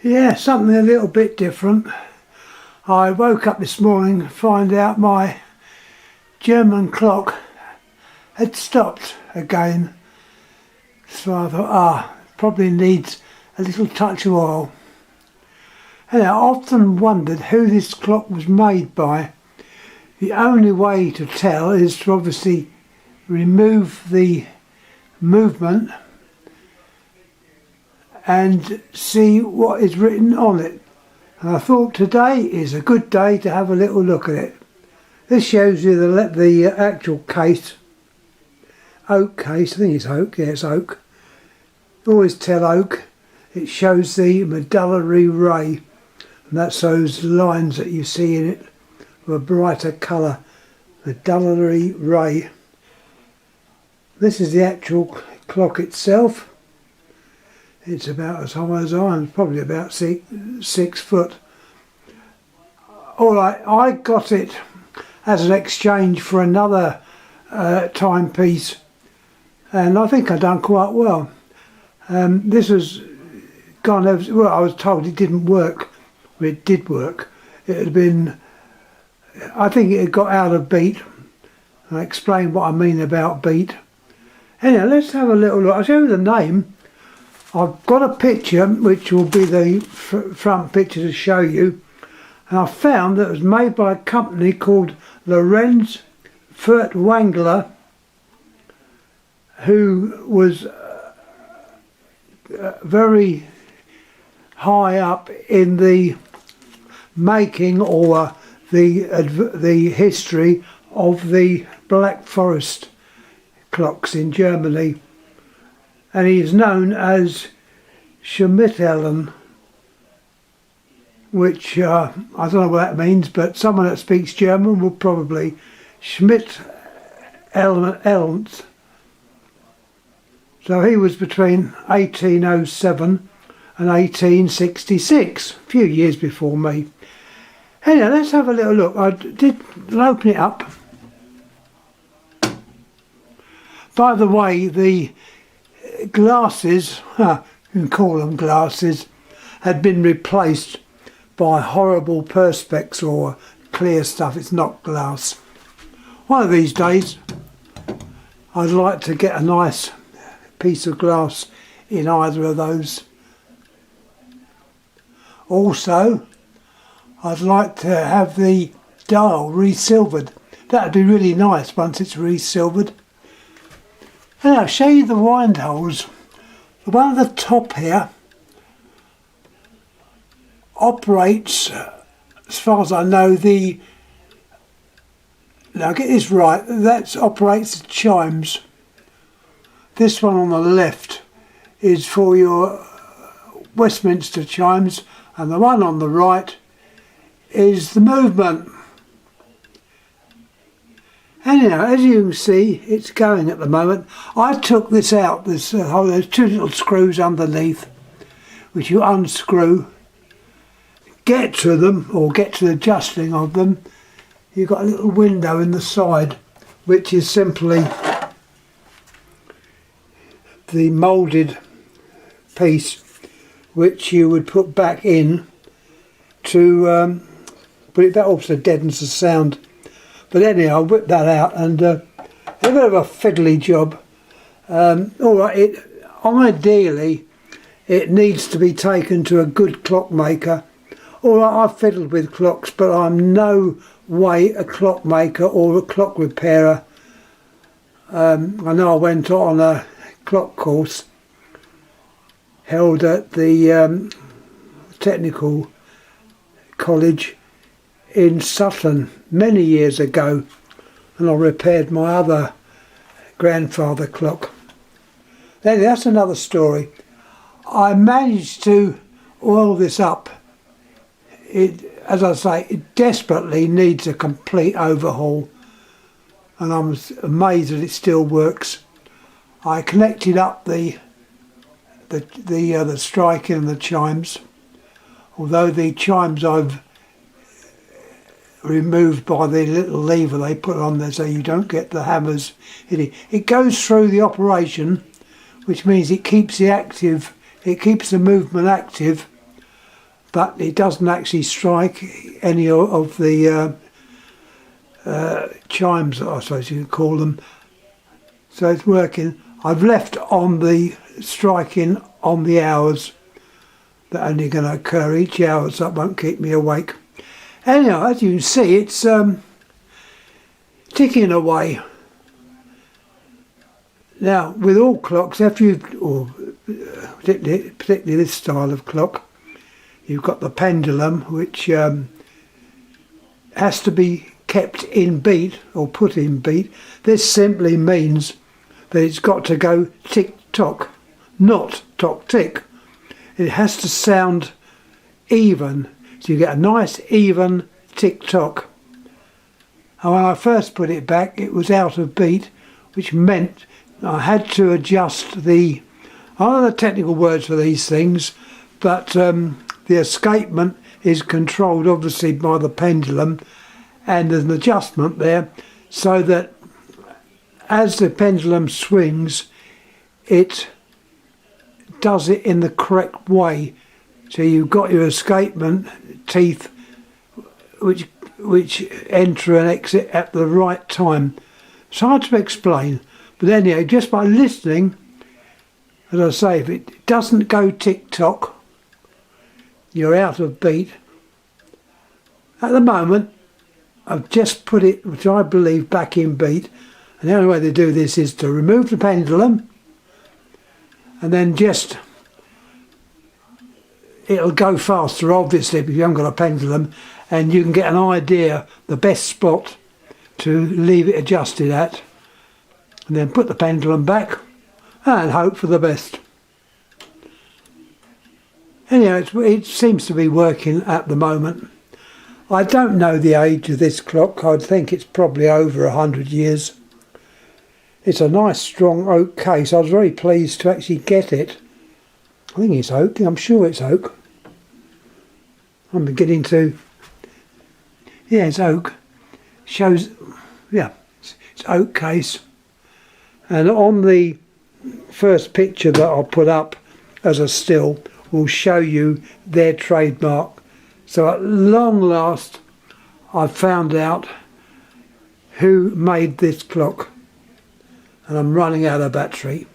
Yeah, something a little bit different. I woke up this morning to find out my German clock had stopped again. So I thought, probably needs a little touch of oil. And I often wondered who this clock was made by. The only way to tell is to obviously remove the movement and see what is written on it. And I thought today is a good day to have a little look at it. This shows you the actual case, oak case. I think it's oak. Yeah, it's oak. Always tell oak. It shows the medullary ray, and that's those lines that you see in it of a brighter colour. Medullary ray. This is the actual clock itself. It's about as high as I am, probably about 6 foot. Alright, I got it as an exchange for another timepiece, and I think I've done quite well. This was gone over, well, I was told it didn't work. Well, it did work. It had been, I think it had got out of beat. I'll explain what I mean about beat. Anyway, let's have a little look. I'll show you the name. I've got a picture which will be the front picture to show you, and I found that it was made by a company called Lorenz Furtwangler, who was very high up in the making or the history of the Black Forest clocks in Germany. And he is known as Schmidt-Ellen, which I don't know what that means, but someone that speaks German will probably Schmidt-Ellen. So he was between 1807 and 1866, a few years before me. Anyway, let's have a little look. I did open it up. By the way, the glasses, you can call them glasses, had been replaced by horrible perspex or clear stuff. It's not glass. One of these days I'd like to get a nice piece of glass in either of those. Also, I'd like to have the dial re-silvered. That'd be really nice once it's re-silvered. And I'll show you the wind holes. The one at the top here operates, as far as I know, now get this right, that operates the chimes. This one on the left is for your Westminster chimes, and the one on the right is the movement. Anyhow, as you can see, it's going at the moment. I took this out, there's two little screws underneath, which you unscrew, get to them, or get to the adjusting of them. You've got a little window in the side, which is simply the moulded piece, which you would put back in to put it back. Also deadens the sound. But anyhow, I whipped that out, and a bit of a fiddly job. Alright, ideally it needs to be taken to a good clockmaker. Alright, I've fiddled with clocks, but I'm no way a clockmaker or a clock repairer. I know I went on a clock course held at the technical college in Sutton many years ago, and I repaired my other grandfather clock. Then that's another story. I managed to oil this up. It, as I say, it desperately needs a complete overhaul, and I'm amazed that it still works. I connected up the striking and the chimes, although the chimes I've removed by the little lever they put on there so you don't get the hammers hitting. It goes through the operation, which means it keeps the movement active, but it doesn't actually strike any of the chimes, I suppose you could call them. So it's working. I've left on the striking on the hours that are only going to occur each hour, so that won't keep me awake. Anyhow, as you can see, it's ticking away. Now, with all clocks, if you, or particularly this style of clock, you've got the pendulum, which has to be kept in beat or put in beat. This simply means that it's got to go tick-tock, not tock-tick. It has to sound even, so you get a nice even tick-tock. And when I first put it back, it was out of beat, which meant I had to adjust the, I don't know the technical words for these things, but the escapement is controlled obviously by the pendulum, and there's an adjustment there so that as the pendulum swings, it does it in the correct way. So you've got your escapement teeth which enter and exit at the right time. It's hard to explain, but anyway, just by listening, as I say, if it doesn't go tick-tock, you're out of beat. At the moment, I've just put it, which I believe, back in beat, and the only way to do this is to remove the pendulum, and then just, it'll go faster obviously if you haven't got a pendulum, and you can get an idea the best spot to leave it adjusted at, and then put the pendulum back and hope for the best. Anyhow, it seems to be working at the moment. I don't know the age of this clock. I'd think it's probably over 100 years. It's a nice strong oak case. I was very pleased to actually get it. I think it's oak. I'm sure it's oak. I'm beginning to... Yeah, it's oak. Shows... Yeah, it's oak case. And on the first picture that I'll put up as a still will show you their trademark. So at long last, I've found out who made this clock, and I'm running out of battery.